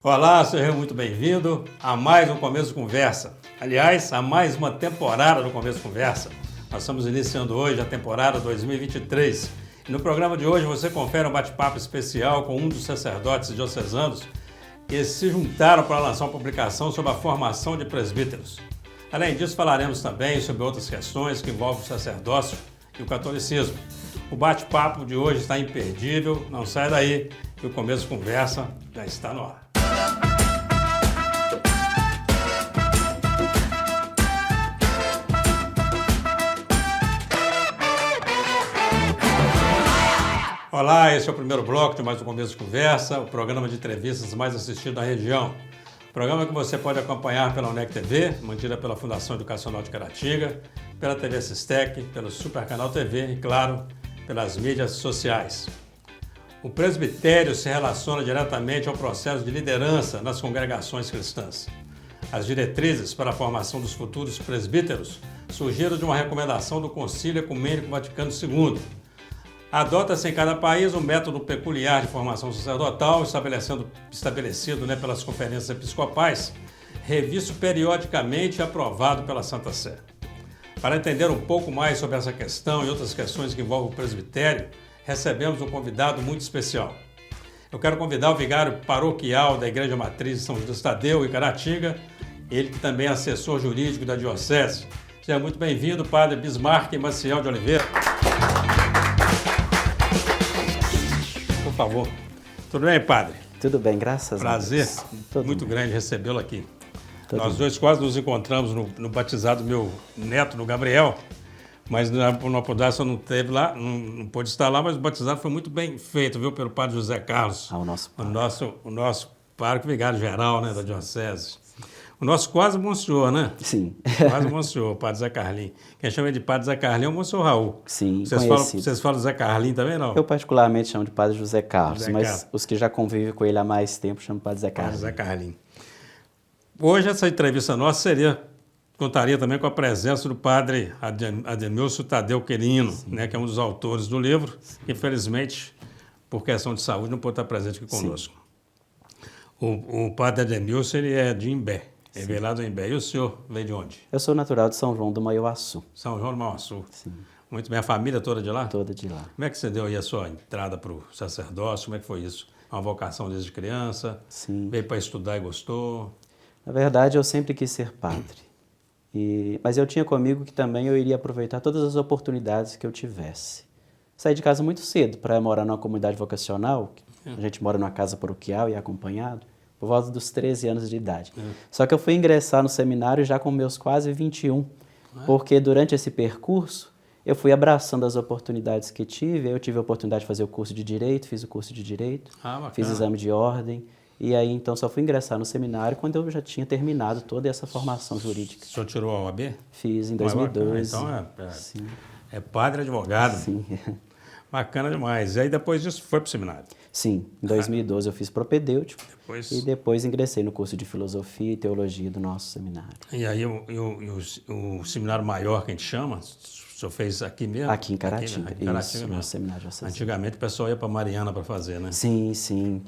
Olá, seja muito bem-vindo a mais um Começo Conversa. Aliás, a mais uma temporada do Começo Conversa. Nós estamos iniciando hoje a temporada 2023. E no programa de hoje você confere um bate-papo especial com um dos sacerdotes diocesanos que se juntaram para lançar uma publicação sobre a formação de presbíteros. Além disso, falaremos também sobre outras questões que envolvem o sacerdócio e o catolicismo. O bate-papo de hoje está imperdível, não sai daí, que o Começo Conversa já está no ar. Olá, esse é o primeiro bloco de mais um Começo de Conversa, o programa de entrevistas mais assistido da região. Programa que você pode acompanhar pela UNEC TV, mantida pela Fundação Educacional de Caratinga, pela TV Sistec, pelo Super Canal TV e, claro, pelas mídias sociais. O presbitério se relaciona diretamente ao processo de liderança nas congregações cristãs. As diretrizes para a formação dos futuros presbíteros surgiram de uma recomendação do Concílio Ecumênico Vaticano II. Adota-se em cada país um método peculiar de formação sacerdotal, estabelecido pelas conferências episcopais, revisto periodicamente e aprovado pela Santa Sé. Para entender um pouco mais sobre essa questão e outras questões que envolvem o presbitério, recebemos um convidado muito especial. Eu quero convidar o vigário paroquial da Igreja Matriz de São Judas Tadeu, em Caratinga, ele que também é assessor jurídico da Diocese. Seja muito bem-vindo, Padre Bismarck Maciel de Oliveira. Por favor. Tudo bem, Padre? Tudo bem, graças a Deus. Prazer muito grande recebê-lo aqui. Nós bem. dois quase nos encontramos no batizado do meu neto, no Gabriel, mas por uma mudança não teve lá, não pôde estar lá, mas o batizado foi muito bem feito, viu, pelo Padre José Carlos. O nosso padre. O nosso pároco vigário-geral, da Diocese. O nosso quase monsenhor, né? Sim. Quase monsenhor, o Padre Zé Carlinho. Quem chama de Padre Zé Carlinho é o monsenhor Raul. Sim, Vocês falam Zé Carlinho também, não? Eu particularmente chamo de Padre José Carlos, José mas Carlos. Os que já convivem com ele há mais tempo chamam de Padre Zé Carlinho. Padre Zé Carlinho. Hoje essa entrevista nossa contaria também com a presença do Padre Ademilson Tadeu Querino, que é um dos autores do livro, que infelizmente, por questão de saúde, não pôde estar presente aqui conosco. O Padre Ademilson, ele é de Imbé. Ele veio lá do Imbé. E o senhor veio de onde? Eu sou natural de São João do Maiuaçu. São João do Maiuaçu. Sim. Muito bem. A família toda de lá? Toda de lá. Como é que você deu aí a sua entrada para o sacerdócio? Como é que foi isso? Uma vocação desde criança? Sim. Veio para estudar e gostou? Na verdade, eu sempre quis ser padre. Mas eu tinha comigo que também eu iria aproveitar todas as oportunidades que eu tivesse. Saí de casa muito cedo para morar numa comunidade vocacional. A gente mora numa casa paroquial e é acompanhado. Por volta dos 13 anos de idade. Só que eu fui ingressar no seminário já com meus quase 21, porque durante esse percurso eu fui abraçando as oportunidades que tive. Eu tive a oportunidade de fazer o curso de Direito, fiz o curso de Direito, fiz exame de ordem, e aí então só fui ingressar no seminário quando eu já tinha terminado toda essa formação jurídica. O senhor tirou a OAB? Fiz em 2012. Então é padre advogado. Sim. Bacana demais. E aí depois disso foi para o seminário? Sim, em 2012 eu fiz propedêutico e depois ingressei no curso de Filosofia e Teologia do nosso seminário. E aí o seminário maior que a gente chama, o senhor fez aqui mesmo? Aqui em Caratinga, Aqui em Caratinga isso, mesmo. no seminário diocesano. Antigamente o pessoal ia para Mariana para fazer, né? Sim, sim.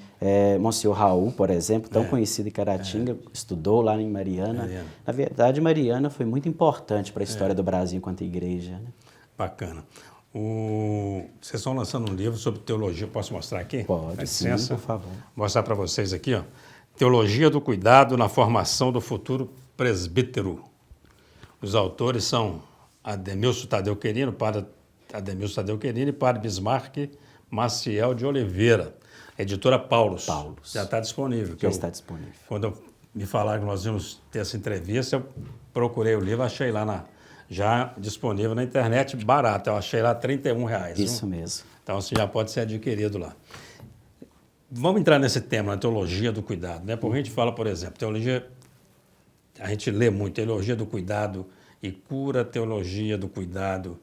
Monsenhor Raul, por exemplo, tão conhecido em Caratinga, estudou lá em Mariana. Na verdade, Mariana foi muito importante para a história do Brasil enquanto igreja. Né? Bacana. Vocês estão lançando um livro sobre teologia, posso mostrar aqui? Pode, Dá sim, licença. por favor. Vou mostrar para vocês aqui, ó. Teologia do Cuidado na Formação do Futuro Presbítero. Os autores são Ademilson Tadeu Querino, Padre Ademilson Tadeu Querino e Padre Bismarck Maciel de Oliveira. Editora Paulus. Já está disponível. Já está disponível. Quando me falaram que nós íamos ter essa entrevista, eu procurei o livro, achei lá já disponível na internet, barato. Eu achei lá R$31. Isso mesmo. Então, você já pode ser adquirido lá. Vamos entrar nesse tema, na teologia do cuidado, né? Porque a gente fala, por exemplo, teologia, a gente lê muito, teologia do cuidado e cura, teologia do cuidado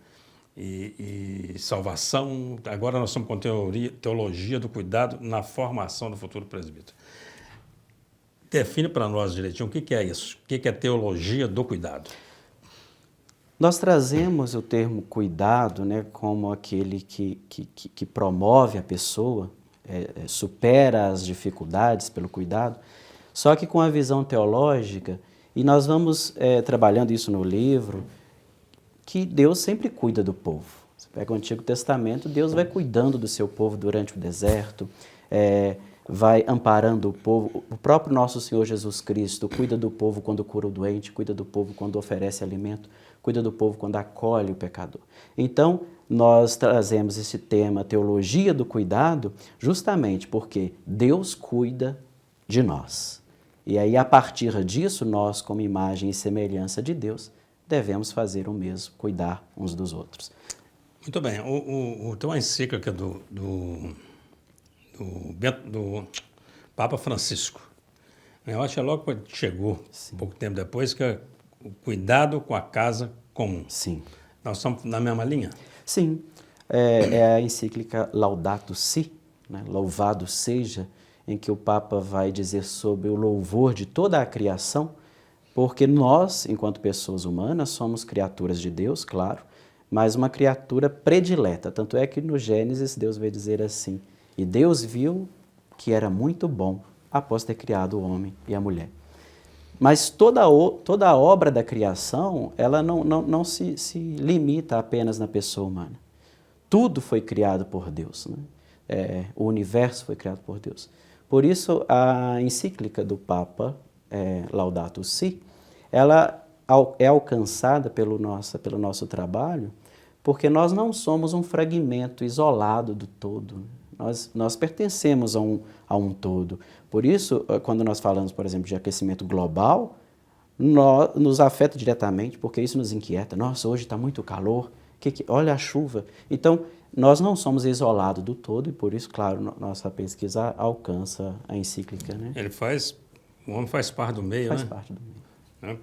e salvação. Agora nós estamos com teologia do cuidado na formação do futuro presbítero. Define para nós direitinho o que é isso, o que é teologia do cuidado. Nós trazemos o termo cuidado, como aquele que promove a pessoa supera as dificuldades pelo cuidado, só que com a visão teológica, e nós vamos trabalhando isso no livro, que Deus sempre cuida do povo. Você pega o Antigo Testamento, Deus vai cuidando do seu povo durante o deserto, vai amparando o povo. O próprio nosso Senhor Jesus Cristo cuida do povo quando cura o doente, cuida do povo quando oferece alimento, cuida do povo quando acolhe o pecador. Então, nós trazemos esse tema, teologia do cuidado, justamente porque Deus cuida de nós. E aí, a partir disso, nós, como imagem e semelhança de Deus, devemos fazer o mesmo, cuidar uns dos outros. Muito bem. Tem uma encíclica do Papa Francisco. Eu acho que logo quando chegou, pouco tempo depois, que é o cuidado com a casa comum. Sim. Nós estamos na mesma linha? Sim. É a encíclica Laudato Si, né? Louvado seja, em que o Papa vai dizer sobre o louvor de toda a criação, porque nós, enquanto pessoas humanas, somos criaturas de Deus, claro, mas uma criatura predileta. Tanto é que no Gênesis Deus vai dizer assim: e Deus viu que era muito bom após ter criado o homem e a mulher. Mas toda a obra da criação, ela não se limita apenas na pessoa humana. Tudo foi criado por Deus, né? O universo foi criado por Deus. Por isso, a encíclica do Papa, Laudato Si, ela é alcançada pelo nosso trabalho, porque nós não somos um fragmento isolado do todo. Nós pertencemos a um todo. Por isso, quando nós falamos, por exemplo, de aquecimento global, nos afeta diretamente, porque isso nos inquieta. Nossa, hoje está muito calor, olha a chuva. Então, nós não somos isolados do todo e, por isso, claro, nossa pesquisa alcança a encíclica. Né? O homem faz parte do meio, faz né? Faz parte do meio.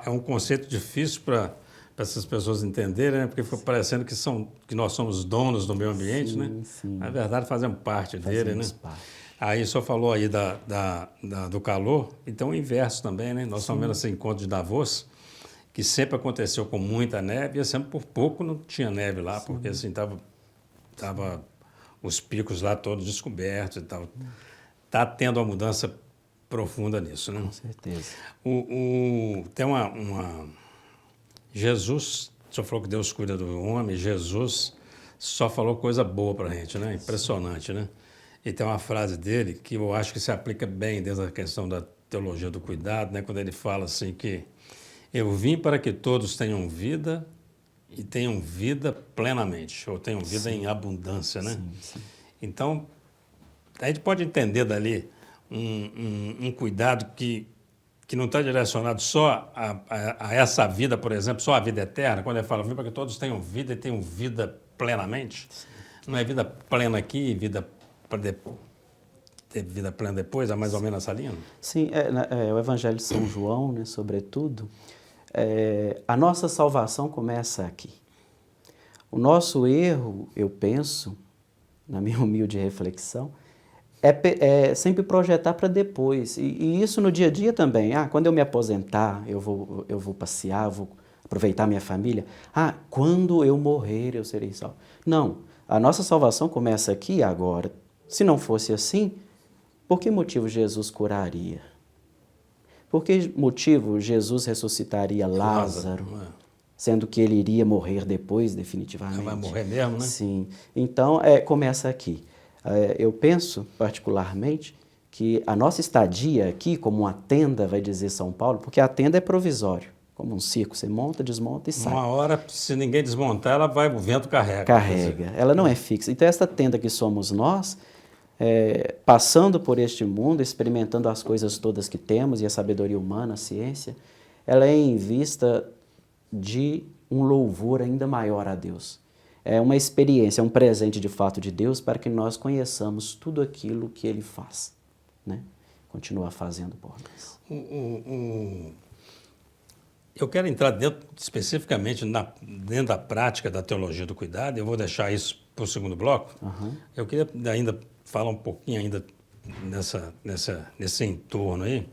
É um conceito difícil para essas pessoas entenderem, né? Porque fica parecendo que nós somos donos do meio ambiente, sim, né? Sim. Na verdade, fazemos parte dele, né? Parte. Aí o senhor falou aí do calor, então o inverso também, né? Nós estamos vendo esse encontro de Davos, que sempre aconteceu com muita neve, e sempre por pouco não tinha neve lá, sim, porque assim tava os picos lá todos descobertos e tal. Está tendo uma mudança profunda nisso, né? Com certeza. Tem Jesus, o senhor falou que Deus cuida do homem, Jesus só falou coisa boa para a gente, né? Impressionante, né? E tem uma frase dele que eu acho que se aplica bem dentro da questão da teologia do cuidado, né? Quando ele fala assim que eu vim para que todos tenham vida e tenham vida plenamente, ou tenham vida em abundância, né? Sim. Então, a gente pode entender dali um cuidado que não está direcionado só a essa vida, por exemplo, só a vida eterna. Quando ele fala, vim para que todos tenham vida e tenham vida plenamente. Não é vida plena aqui e vida plena depois, é mais ou menos essa linha? Sim, o Evangelho de São João, né, sobretudo, a nossa salvação começa aqui. O nosso erro, eu penso, na minha humilde reflexão, é sempre projetar para depois. E isso no dia a dia também. Quando eu me aposentar, eu vou passear, vou aproveitar minha família. Quando eu morrer, eu serei salvo. Não, a nossa salvação começa aqui e agora. Se não fosse assim, por que motivo Jesus curaria? Por que motivo Jesus ressuscitaria Lázaro, sendo que ele iria morrer depois, definitivamente? Vai morrer mesmo, né? Sim. Então, começa aqui. Eu penso, particularmente, que a nossa estadia aqui, como uma tenda, vai dizer São Paulo, porque a tenda é provisório, como um circo, você monta, desmonta e sai. Uma hora, se ninguém desmontar, o vento carrega. Carrega, ela não é fixa. Então, esta tenda que somos nós, passando por este mundo, experimentando as coisas todas que temos, e a sabedoria humana, a ciência, ela é em vista de um louvor ainda maior a Deus. É uma experiência, é um presente de fato de Deus para que nós conheçamos tudo aquilo que Ele faz, né? Continua fazendo por nós. Eu quero entrar especificamente dentro da prática da teologia do cuidado, eu vou deixar isso para o segundo bloco. Uhum. Eu queria ainda falar um pouquinho ainda nesse entorno aí.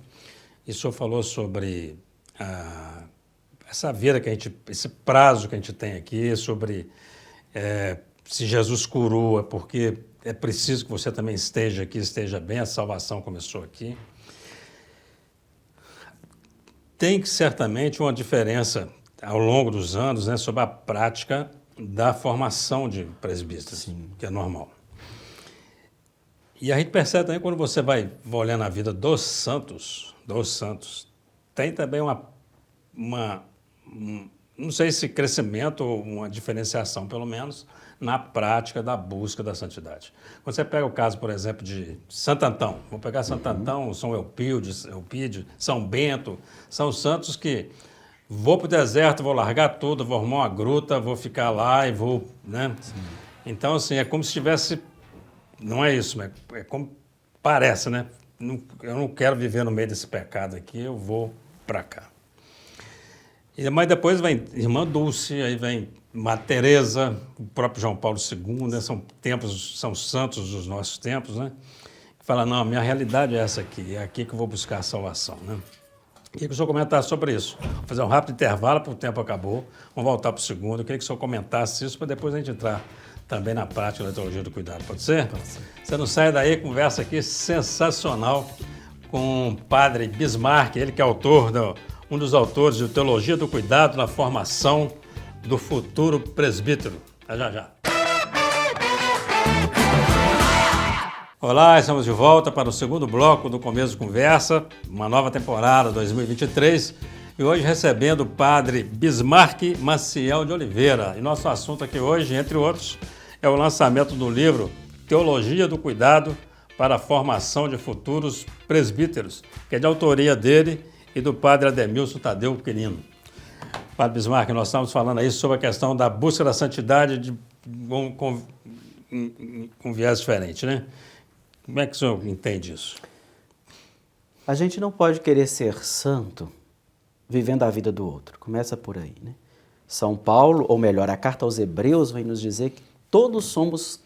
E o senhor falou sobre essa vida esse prazo que a gente tem aqui, sobre se Jesus curou é porque é preciso que você também esteja aqui, esteja bem, a salvação começou aqui. Tem certamente uma diferença ao longo dos anos, né, sobre a prática da formação de presbíteros, Sim. que é normal. E a gente percebe também quando você vai olhando a vida dos santos, tem também não sei se crescimento ou uma diferenciação, pelo menos, na prática da busca da santidade. Quando você pega o caso, por exemplo, de Santo Antão, vou pegar Santo Antão, São Eupídio, São Bento, são santos que vou para o deserto, vou largar tudo, vou arrumar uma gruta, vou ficar lá e vou, né? Sim. Então, assim, é como se tivesse, não é isso, mas é como parece, né? Eu não quero viver no meio desse pecado aqui, eu vou para cá. Mas depois vem Irmã Dulce, aí vem Madre Teresa, o próprio João Paulo II, né? São santos dos nossos tempos, né? Que fala, não, minha realidade é essa aqui, é aqui que eu vou buscar a salvação, né? Queria que o senhor comentasse sobre isso. Vou fazer um rápido intervalo, porque o tempo acabou. Vamos voltar para o segundo. Eu queria que o senhor comentasse isso, para depois a gente entrar também na prática da teologia do cuidado. Pode ser? Pode ser. Você não sai daí, conversa aqui sensacional com o padre Bismarck, ele que é um dos autores de Teologia do Cuidado na formação do futuro presbítero. Até já. Olá, estamos de volta para o segundo bloco do Começo de Conversa, uma nova temporada 2023, e hoje recebendo o padre Bismarck Maciel de Oliveira. E nosso assunto aqui hoje, entre outros, é o lançamento do livro Teologia do Cuidado para a Formação de Futuros Presbíteros, que é de autoria dele e do padre Ademilson Tadeu Quirino. Padre Bismarck, nós estamos falando aí sobre a questão da busca da santidade com viés diferente, né? Como é que o senhor entende isso? A gente não pode querer ser santo vivendo a vida do outro. Começa por aí, né? São Paulo, ou melhor, a carta aos Hebreus vem nos dizer que todos somos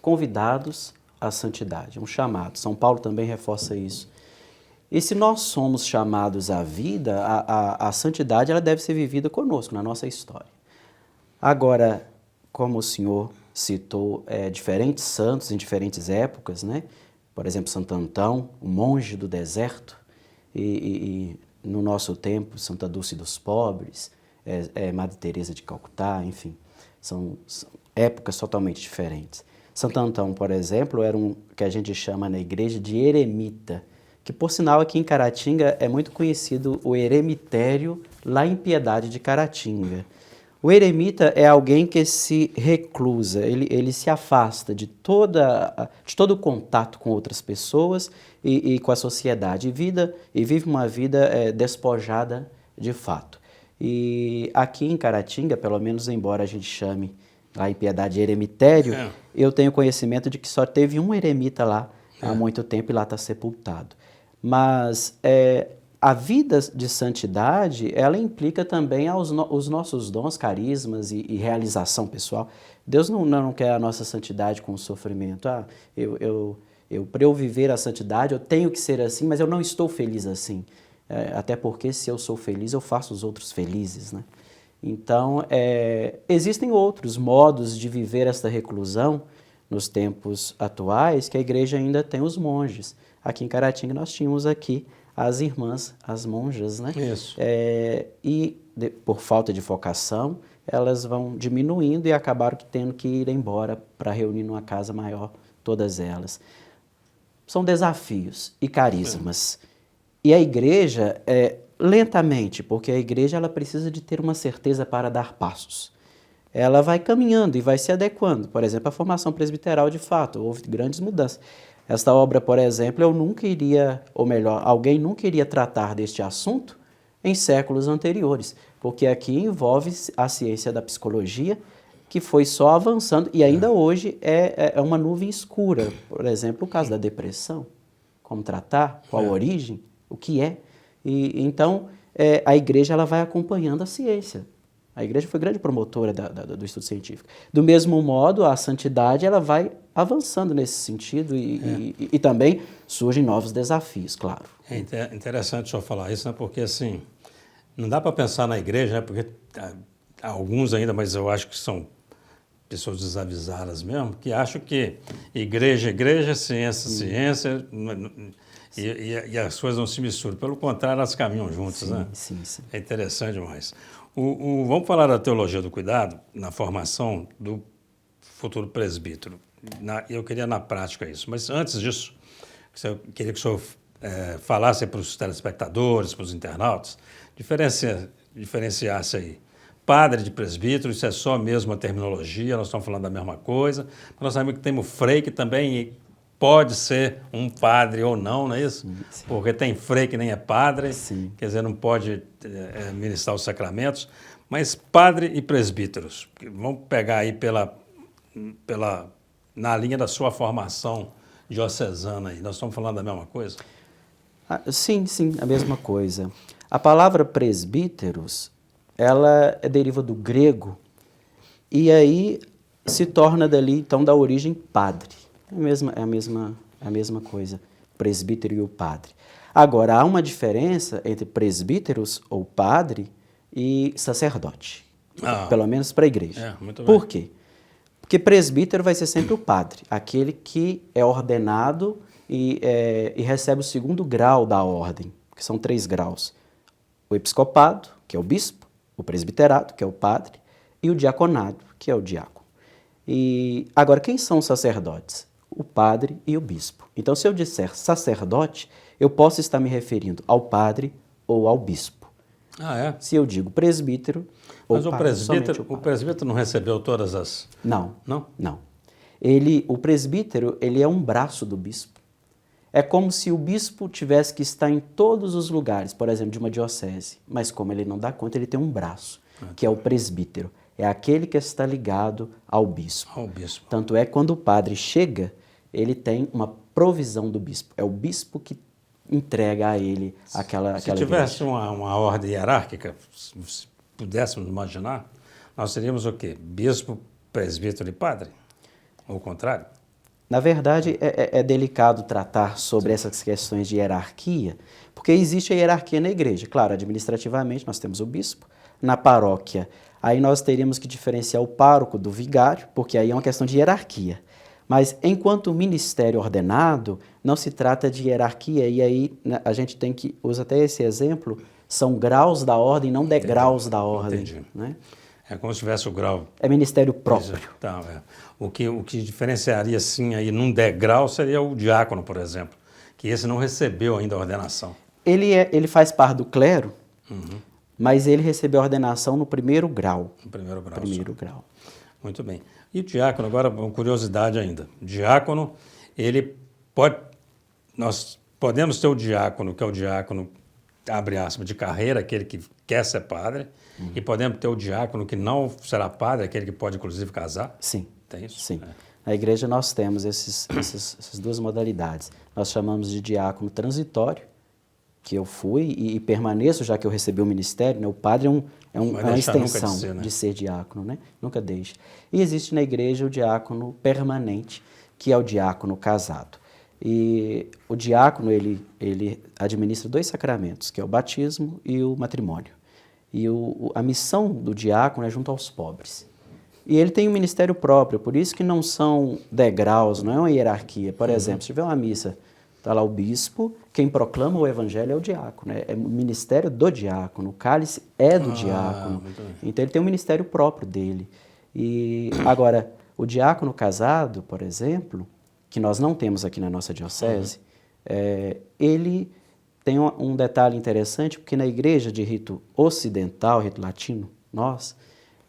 convidados à santidade, um chamado. São Paulo também reforça isso. E se nós somos chamados à vida, a santidade ela deve ser vivida conosco, na nossa história. Agora, como o senhor citou diferentes santos em diferentes épocas, né? Por exemplo, Santo Antão, o monge do deserto, e no nosso tempo, Santa Dulce dos Pobres, Madre Teresa de Calcutá, enfim, são épocas totalmente diferentes. Santo Antão, por exemplo, era que a gente chama na igreja de eremita, que por sinal aqui em Caratinga é muito conhecido o eremitério lá em Piedade de Caratinga. O eremita é alguém que se reclusa, ele se afasta de todo o contato com outras pessoas e com a sociedade, e vive uma vida despojada de fato. E aqui em Caratinga, pelo menos embora a gente chame lá em Piedade de eremitério, eu tenho conhecimento de que só teve um eremita lá há muito tempo e lá está sepultado. Mas a vida de santidade, ela implica também os nossos dons, carismas e realização pessoal. Deus não quer a nossa santidade com sofrimento. Para eu viver a santidade, eu tenho que ser assim, mas eu não estou feliz assim. Até porque se eu sou feliz, eu faço os outros felizes, né? Então, existem outros modos de viver esta reclusão nos tempos atuais, que a igreja ainda tem os monges. Aqui em Caratinga nós tínhamos aqui as irmãs, as monjas, né? Isso. Por falta de vocação, elas vão diminuindo e acabaram tendo que ir embora para reunir numa casa maior, todas elas. São desafios e carismas. E a igreja, lentamente, porque a igreja ela precisa de ter uma certeza para dar passos. Ela vai caminhando e vai se adequando. Por exemplo, a formação presbiteral, de fato, houve grandes mudanças. Esta obra, por exemplo, alguém nunca iria tratar deste assunto em séculos anteriores, porque aqui envolve a ciência da psicologia, que foi só avançando, e ainda hoje é uma nuvem escura. Por exemplo, o caso da depressão, como tratar, qual a origem, o que é. Então, a igreja ela vai acompanhando a ciência. A igreja foi grande promotora do estudo científico. Do mesmo modo, a santidade ela vai avançando nesse sentido e também surgem novos desafios, claro. É interessante o senhor falar isso, né? Porque assim, não dá para pensar na igreja, né? Porque alguns ainda, mas eu acho que são pessoas desavisadas mesmo, que acham que igreja, ciência, ciência, e as coisas não se misturam. Pelo contrário, elas caminham juntas, né? Sim. É interessante demais. Vamos falar da teologia do cuidado na formação do futuro presbítero. Eu queria na prática isso, mas antes disso, eu queria que o senhor falasse para os telespectadores, para os internautas, diferenciasse aí padre de presbítero, isso é só mesmo a terminologia, nós estamos falando da mesma coisa. Nós sabemos que temos frei que também pode ser um padre ou não, não é isso? Sim. Porque tem frei que nem é padre, Sim. quer dizer, não pode ministrar os sacramentos. Mas padre e presbíteros, vamos pegar aí na linha da sua formação diocesana aí, nós estamos falando da mesma coisa? Sim, a mesma coisa. A palavra presbíteros, ela deriva do grego e aí se torna dali, então, da origem padre. É a mesma coisa, presbítero e o padre. Agora, há uma diferença entre presbíteros ou padre e sacerdote, pelo menos para a igreja. Muito Por bem. quê? Porque presbítero vai ser sempre o padre, aquele que é ordenado e recebe o segundo grau da ordem, que são 3 graus. O episcopado, que é o bispo, o presbiterado, que é o padre, e o diaconado, que é o diácono. E agora, quem são os sacerdotes? O padre e o bispo. Então, se eu disser sacerdote, eu posso estar me referindo ao padre ou ao bispo. Se eu digo presbítero ou Mas padre, o presbítero não recebeu todas as... Não. Não? Não. O presbítero, ele é um braço do bispo. É como se o bispo tivesse que estar em todos os lugares, por exemplo, de uma diocese. Mas como ele não dá conta, ele tem um braço, que é o presbítero. É aquele que está ligado ao bispo. Ao bispo. Tanto é que quando o padre chega, ele tem uma provisão do bispo. É o bispo que entrega a ele aquela Se tivesse uma ordem hierárquica, se pudéssemos imaginar, nós seríamos o quê? Bispo, presbítero e padre? Ou o contrário? Na verdade, é delicado tratar sobre essas questões de hierarquia, porque existe a hierarquia na igreja. Claro, administrativamente nós temos o bispo, na paróquia, aí nós teríamos que diferenciar o pároco do vigário, porque aí é uma questão de hierarquia. Mas enquanto ministério ordenado, não se trata de hierarquia, e aí a gente tem que usar até esse exemplo, são graus da ordem, não degraus da ordem. Entendi. Né? É como se tivesse o grau... É ministério próprio. Tá, O que diferenciaria, assim, aí, num degrau seria o diácono, por exemplo, que esse não recebeu ainda a ordenação. Ele faz parte do clero, mas ele recebeu a ordenação no primeiro grau. No primeiro grau. Primeiro grau. Muito bem. E o diácono, agora, uma curiosidade ainda. O diácono, ele pode... Nós podemos ter o diácono, que é o diácono, abre aspas, de carreira, aquele que quer ser padre, e podemos ter o diácono que não será padre, aquele que pode, inclusive, casar? Sim. Tem isso? Sim. Na igreja nós temos essas duas modalidades. Nós chamamos de diácono transitório, que eu fui e permaneço, já que eu recebi o ministério, né? O padre é uma extensão de ser diácono, né? Nunca deixe. E existe na igreja o diácono permanente, que é o diácono casado. E o diácono, ele administra 2 sacramentos, que é o batismo e o matrimônio. E a missão do diácono é junto aos pobres. E ele tem um ministério próprio, por isso que não são degraus, não é uma hierarquia. Por exemplo, se tiver uma missa, está lá o bispo, quem proclama o evangelho é o diácono, é o ministério do diácono, o cálice é do diácono. Então ele tem um ministério próprio dele. E agora, o diácono casado, por exemplo, que nós não temos aqui na nossa diocese, ele tem um detalhe interessante, porque na igreja de rito ocidental, rito latino,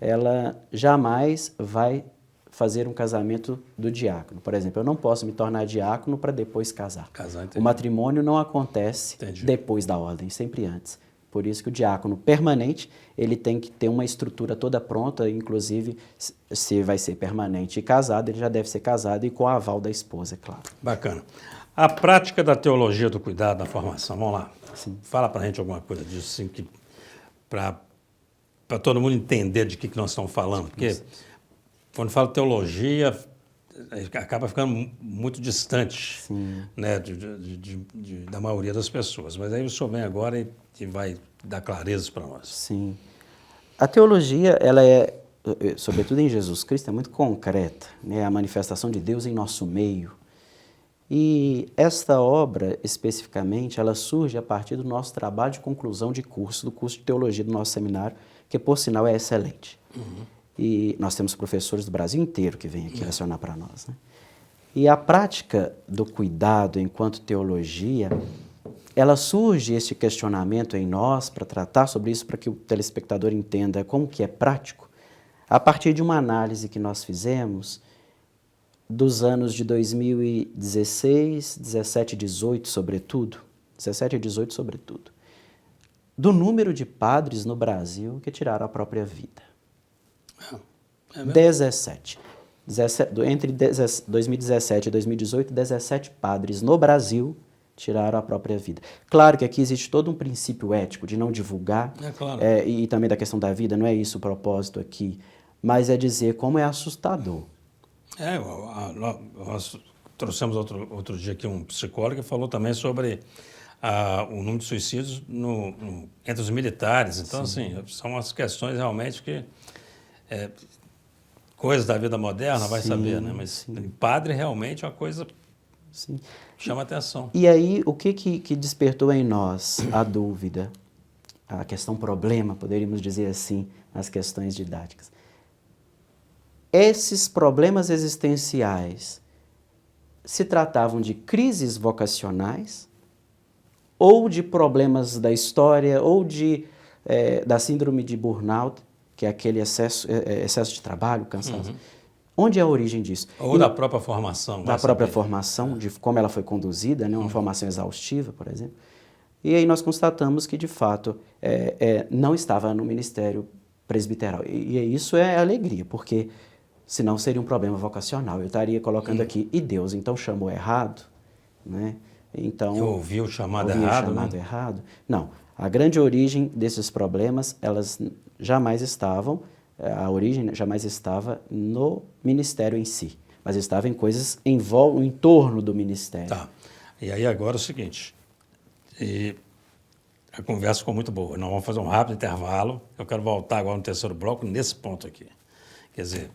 ela jamais vai fazer um casamento do diácono. Por exemplo, eu não posso me tornar diácono para depois casar. O matrimônio não acontece depois da ordem, sempre antes. Por isso que o diácono permanente, ele tem que ter uma estrutura toda pronta, inclusive, se vai ser permanente e casado, ele já deve ser casado e com o aval da esposa, é claro. Bacana. A prática da teologia do cuidado na formação, vamos lá. Sim. Fala para a gente alguma coisa disso, assim, para todo mundo entender de que nós estamos falando. Porque quando fala teologia, acaba ficando muito distante, né, da maioria das pessoas. Mas aí o senhor vem agora e vai dar clarezas para nós. Sim. A teologia, ela é sobretudo em Jesus Cristo, é muito concreta, né? A manifestação de Deus em nosso meio. E esta obra, especificamente, ela surge a partir do nosso trabalho de conclusão de curso, do curso de teologia do nosso seminário, que, por sinal, é excelente. E nós temos professores do Brasil inteiro que vêm aqui lecionar para nós, né? E a prática do cuidado enquanto teologia, ela surge, esse questionamento em nós, para tratar sobre isso, para que o telespectador entenda como que é prático, a partir de uma análise que nós fizemos dos anos de 2016, 17 e 18, sobretudo, 17 e 18, sobretudo, do número de padres no Brasil que tiraram a própria vida. É mesmo? 17. Entre 2017 e 2018, 17 padres no Brasil tiraram a própria vida. Claro que aqui existe todo um princípio ético de não divulgar, Claro. e também da questão da vida, não é isso o propósito aqui, mas é dizer como é assustador. Nós trouxemos outro dia aqui um psicólogo que falou também sobre o número de suicídios entre os militares. Então, assim, são umas questões realmente que... coisas da vida moderna, vai saber, né? Mas padre realmente é uma coisa que chama atenção. E aí, o que despertou em nós a dúvida, a questão problema, poderíamos dizer assim, nas questões didáticas? Esses problemas existenciais se tratavam de crises vocacionais ou de problemas da história ou da síndrome de burnout, que é aquele excesso de trabalho, cansaço. Onde é a origem disso? Ou da própria formação. Da própria formação, de como ela foi conduzida, né? Uma formação exaustiva, por exemplo. E aí nós constatamos que, de fato, não estava no ministério presbiteral. E isso é alegria, porque senão seria um problema vocacional. Eu estaria colocando aqui, e Deus então chamou errado, né? Então, eu ouvi o chamado errado. Não, a grande origem desses problemas, elas jamais estavam, a origem jamais estava no ministério em si, mas estava em coisas em torno do ministério. Tá. E aí agora é o seguinte, a conversa ficou muito boa, nós vamos fazer um rápido intervalo, eu quero voltar agora no terceiro bloco, nesse ponto aqui. Quer dizer,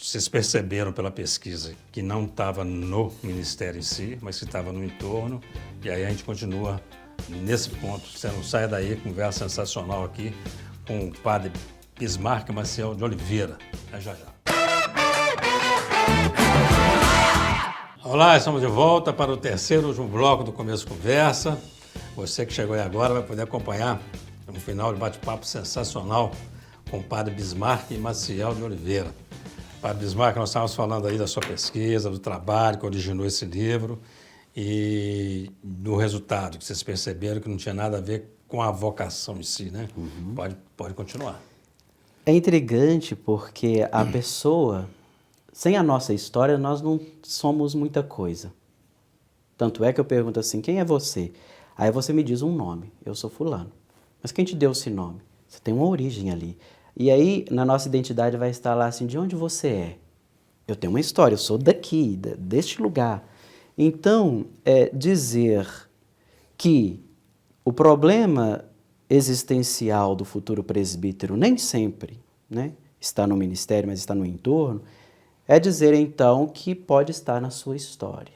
vocês perceberam pela pesquisa que não estava no ministério em si, mas que estava no entorno, e aí a gente continua nesse ponto. Você não sai daí, conversa sensacional aqui com o padre Bismarck Maciel de Oliveira. É já já. Olá, estamos de volta para o terceiro e último bloco do Começo Conversa. Você que chegou aí agora vai poder acompanhar um final de bate-papo sensacional com o padre Bismarck Maciel de Oliveira. Padre Bismarck, nós estávamos falando aí da sua pesquisa, do trabalho que originou esse livro e do resultado, que vocês perceberam que não tinha nada a ver com a vocação em si, né? Pode continuar. É intrigante porque a pessoa, sem a nossa história, nós não somos muita coisa. Tanto é que eu pergunto assim, quem é você? Aí você me diz um nome, eu sou fulano. Mas quem te deu esse nome? Você tem uma origem ali. E aí, na nossa identidade vai estar lá assim, de onde você é? Eu tenho uma história, eu sou daqui, deste lugar. Então, dizer que o problema existencial do futuro presbítero nem sempre, né, está no ministério, mas está no entorno, é dizer então que pode estar na sua história.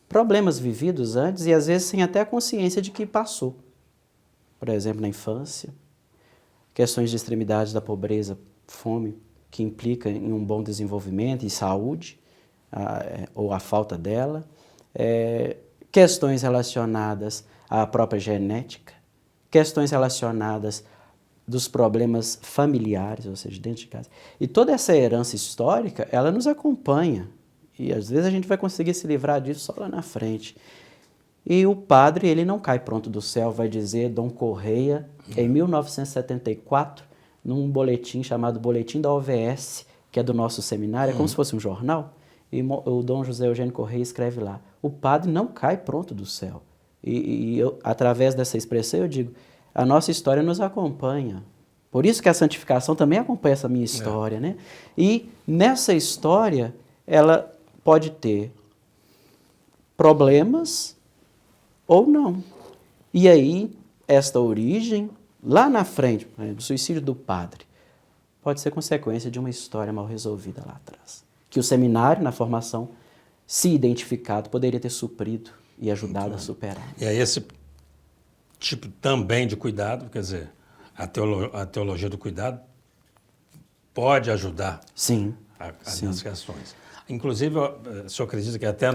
Problemas vividos antes e às vezes sem até a consciência de que passou. Por exemplo, na infância, questões de extremidades da pobreza, fome, que implica em um bom desenvolvimento e saúde, ou a falta dela, questões relacionadas à própria genética, questões relacionadas dos problemas familiares, ou seja, dentro de casa. E toda essa herança histórica, ela nos acompanha, e às vezes a gente vai conseguir se livrar disso só lá na frente. E o padre, ele não cai pronto do céu, vai dizer Dom Correia, em 1974, num boletim chamado Boletim da OVS, que é do nosso seminário, é como se fosse um jornal, e o Dom José Eugênio Correia escreve lá, o padre não cai pronto do céu. E eu, através dessa expressão, eu digo, a nossa história nos acompanha. Por isso que a santificação também acompanha essa minha história, né? E nessa história, ela pode ter problemas ou não. E aí, esta origem, lá na frente, do suicídio do padre, pode ser consequência de uma história mal resolvida lá atrás. Que o seminário, na formação, se identificado, poderia ter suprido e ajudado a superar. E é esse tipo também de cuidado, quer dizer, a teologia do cuidado pode ajudar Sim. nas questões. Inclusive, o senhor acredita que até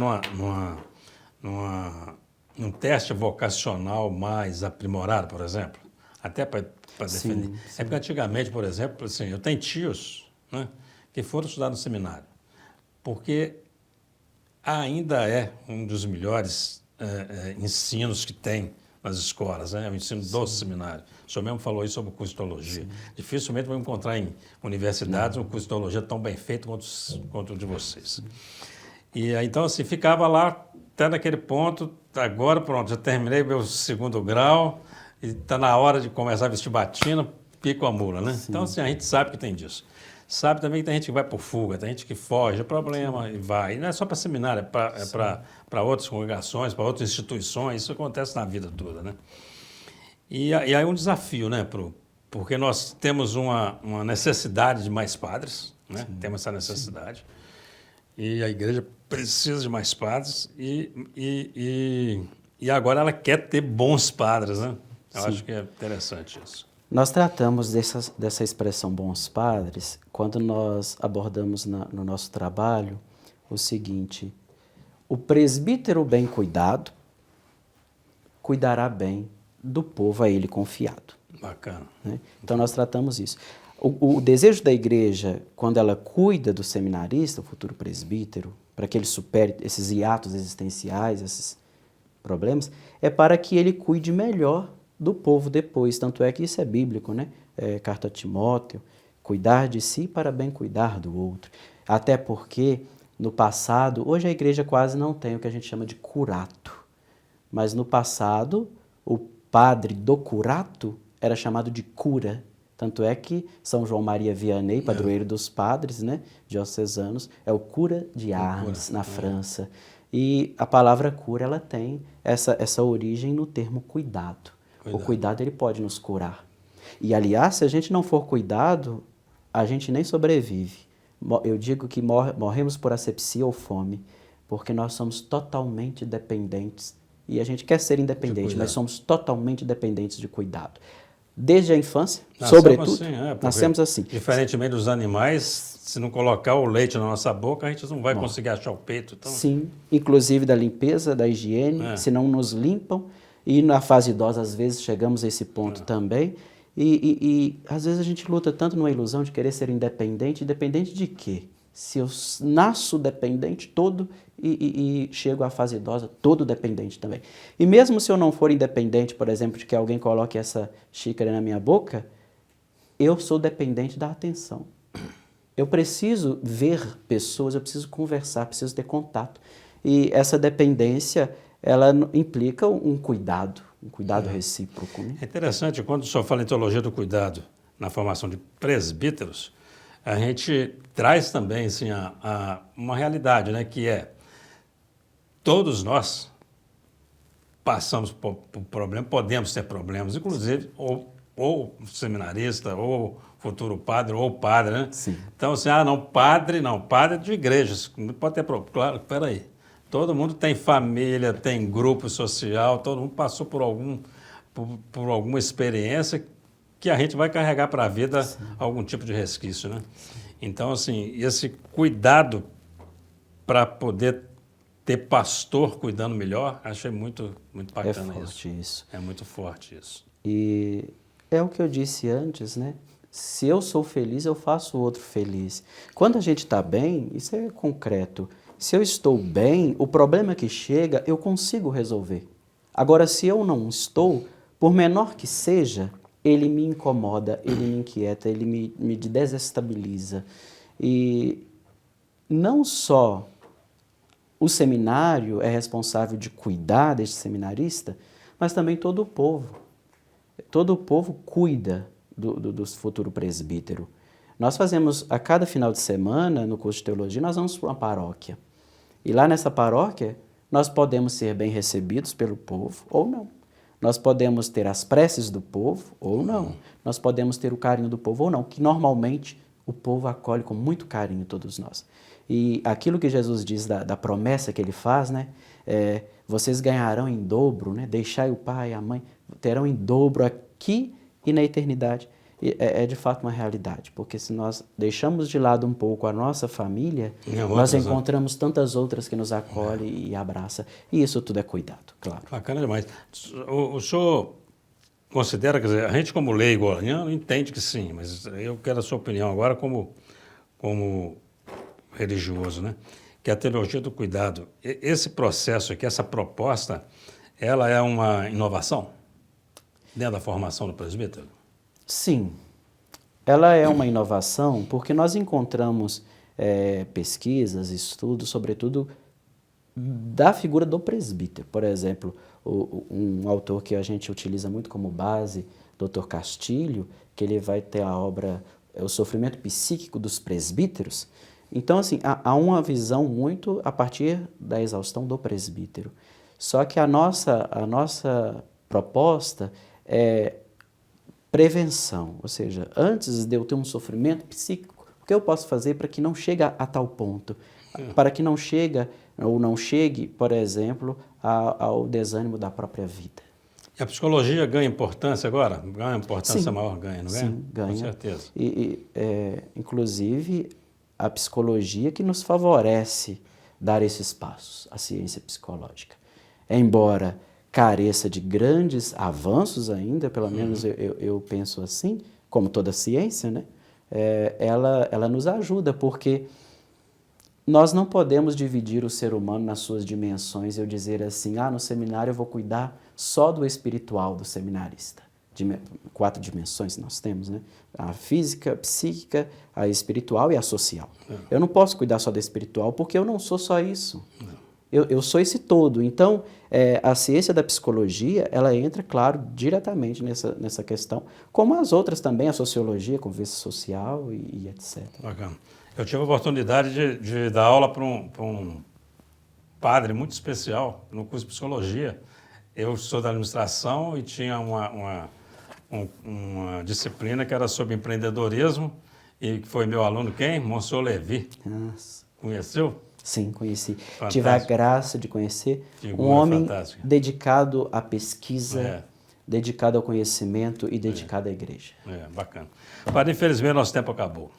num teste vocacional mais aprimorado, por exemplo, até para definir. Sim. É porque antigamente, por exemplo, assim, eu tenho tios, né, que foram estudar no seminário, porque ainda é um dos melhores ensinos que tem nas escolas, né? O ensino do seminário. O senhor mesmo falou isso sobre o curso de teologia. Dificilmente vou encontrar em universidades um curso de teologia tão bem feito quanto o de vocês. E então, assim, ficava lá até naquele ponto, agora pronto, já terminei meu 2º grau e está na hora de começar a vestir batina, pico a mula, né? Então, assim, a gente sabe que tem disso. Sabe também que tem gente que vai por fuga, tem gente que foge, é problema e vai. E não é só para seminário, é para outras congregações, para outras instituições, isso acontece na vida toda, né? E aí é um desafio, né, porque nós temos uma necessidade de mais padres, né? Temos essa necessidade. E a igreja precisa de mais padres e agora ela quer ter bons padres, né? Eu acho que é interessante isso. Nós tratamos dessa expressão bons padres quando nós abordamos no nosso trabalho o seguinte: o presbítero bem cuidado cuidará bem do povo a ele confiado. Bacana. Né? Então nós tratamos isso. O desejo da igreja, quando ela cuida do seminarista, o futuro presbítero, para que ele supere esses hiatos existenciais, esses problemas, é para que ele cuide melhor do povo depois. Tanto é que isso é bíblico, né? Carta a Timóteo, cuidar de si para bem cuidar do outro. Até porque, no passado, hoje a igreja quase não tem o que a gente chama de curato. Mas no passado, o padre do curato era chamado de cura. Tanto é que São João Maria Vianney, padroeiro dos padres, né, diocesanos, é o cura de Arles, na França. E a palavra cura, ela tem essa origem no termo cuidado. O cuidado, ele pode nos curar. E, aliás, se a gente não for cuidado, a gente nem sobrevive. Eu digo que morremos por asepsia ou fome, porque nós somos totalmente dependentes. E a gente quer ser independente, mas somos totalmente dependentes de cuidado. Desde a infância, sobretudo, assim, nascemos assim. Diferentemente dos animais, se não colocar o leite na nossa boca, a gente não vai conseguir achar o peito. Então... Sim, inclusive da limpeza, da higiene, se não nos limpam. E na fase idosa, às vezes, chegamos a esse ponto também. E às vezes a gente luta tanto numa ilusão de querer ser independente. Independente de quê? Se eu nasço dependente todo e chego à fase idosa todo dependente também. E mesmo se eu não for independente, por exemplo, de que alguém coloque essa xícara na minha boca, eu sou dependente da atenção. Eu preciso ver pessoas, eu preciso conversar, preciso ter contato. E essa dependência, ela implica um cuidado recíproco. Né? É interessante, quando o senhor fala em teologia do cuidado na formação de presbíteros, a gente traz também assim, uma realidade, né, que é todos nós passamos por problemas, podemos ter problemas, inclusive ou seminarista, ou futuro padre, ou padre, né? Sim. Então, assim, padre de igrejas, não pode ter problema. Claro, peraí. Todo mundo tem família, tem grupo social, todo mundo passou por alguma experiência que a gente vai carregar para a vida algum tipo de resquício, né? Então, assim, esse cuidado para poder ter pastor cuidando melhor, achei muito bacana isso. É forte isso. É muito forte isso. E é o que eu disse antes, né? Se eu sou feliz, eu faço o outro feliz. Quando a gente está bem, isso é concreto. Se eu estou bem, o problema que chega, eu consigo resolver. Agora, se eu não estou, por menor que seja, ele me incomoda, ele me inquieta, ele me desestabiliza. E não só o seminário é responsável de cuidar deste seminarista, mas também todo o povo. Todo o povo cuida do futuro presbítero. Nós fazemos, a cada final de semana, no curso de teologia, nós vamos para uma paróquia. E lá nessa paróquia, nós podemos ser bem recebidos pelo povo ou não. Nós podemos ter as preces do povo ou não. Nós podemos ter o carinho do povo ou não, que normalmente o povo acolhe com muito carinho todos nós. E aquilo que Jesus diz da promessa que ele faz, né? Vocês ganharão em dobro, né? Deixai o pai e a mãe, terão em dobro aqui e na eternidade. É de fato uma realidade, porque se nós deixamos de lado um pouco a nossa família, nós encontramos tantas outras que nos acolhem e abraçam. E isso tudo é cuidado, claro. Bacana demais. O senhor considera, quer dizer, a gente como leigo entende que sim, mas eu quero a sua opinião agora como religioso, né? Que a teologia do cuidado, esse processo aqui, essa proposta, ela é uma inovação dentro da formação do presbítero? Sim, ela é uma inovação porque nós encontramos pesquisas, estudos, sobretudo da figura do presbítero. Por exemplo, um autor que a gente utiliza muito como base, Dr. Castilho, que ele vai ter a obra O Sofrimento Psíquico dos Presbíteros. Então, assim, há uma visão muito a partir da exaustão do presbítero. Só que a nossa proposta é prevenção, ou seja, antes de eu ter um sofrimento psíquico, o que eu posso fazer para que não chegue a tal ponto? Para que não chegue, por exemplo, ao desânimo da própria vida. E a psicologia ganha importância agora? Ganha importância Sim, maior, ganha, não ganha? Sim, ganha. Com certeza. Inclusive, a psicologia que nos favorece dar esses passos, a ciência psicológica. Embora careça de grandes avanços ainda, pelo menos eu penso assim, como toda ciência, né? Ela nos ajuda, porque nós não podemos dividir o ser humano nas suas dimensões e eu dizer assim, no seminário eu vou cuidar só do espiritual do seminarista. 4 dimensões nós temos, né? A física, a psíquica, a espiritual e a social. Eu não posso cuidar só da espiritual porque eu não sou só isso. Eu sou esse todo. Então, a ciência da psicologia, ela entra, claro, diretamente nessa questão, como as outras também, a sociologia, a convivência social e etc. Bacana. Eu tive a oportunidade de dar aula para um padre muito especial no curso de psicologia. Eu sou da administração e tinha uma disciplina que era sobre empreendedorismo e que foi meu aluno quem? Monsenhor Levi. Nossa. Conheceu? Sim, conheci. Fantástico. Tive a graça de conhecer um homem dedicado à pesquisa, dedicado ao conhecimento e dedicado à igreja. Bacana. Padre, infelizmente nosso tempo acabou.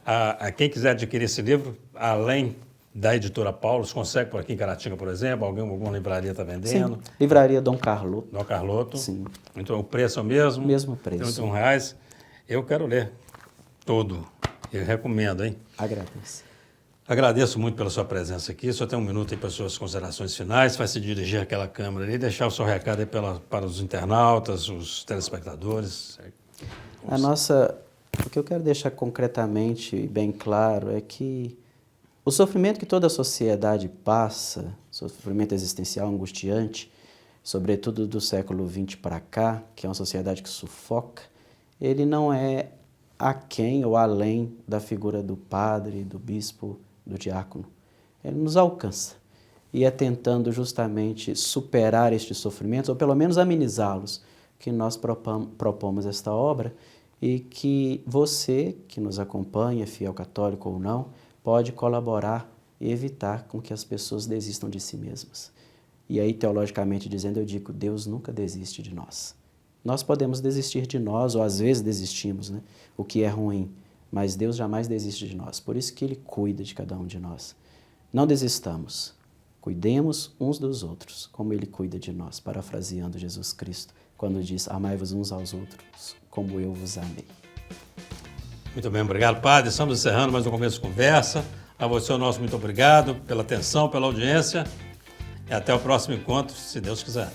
A quem quiser adquirir esse livro, além da editora Paulus, consegue por aqui em Caratinga, por exemplo? Alguma livraria está vendendo? Sim, livraria Dom Carloto. Dom Carloto. Sim. Então o preço é o mesmo? Mesmo preço. R$31. Eu quero ler todo. Eu recomendo, hein? Agradeço. Agradeço muito pela sua presença aqui. Só tem um minuto aí para as suas considerações finais. Vai se dirigir àquela câmera ali e deixar o seu recado aí para os internautas, os telespectadores. O que eu quero deixar concretamente e bem claro é que o sofrimento que toda a sociedade passa, sofrimento existencial angustiante, sobretudo do século XX para cá, que é uma sociedade que sufoca, ele não é aquém ou além da figura do padre, do bispo, do diácono. Ele nos alcança. E é tentando justamente superar estes sofrimentos, ou pelo menos amenizá-los, que nós propomos esta obra e que você, que nos acompanha, fiel católico ou não, pode colaborar e evitar com que as pessoas desistam de si mesmas. E aí, teologicamente dizendo, eu digo, Deus nunca desiste de nós. Nós podemos desistir de nós, ou às vezes desistimos, né? O que é ruim, mas Deus jamais desiste de nós. Por isso que Ele cuida de cada um de nós. Não desistamos, cuidemos uns dos outros, como Ele cuida de nós, parafraseando Jesus Cristo, quando diz, amai-vos uns aos outros, como eu vos amei. Muito bem, obrigado, padre. Estamos encerrando mais um Começo de Conversa. A você, o nosso muito obrigado pela atenção, pela audiência. E até o próximo encontro, se Deus quiser.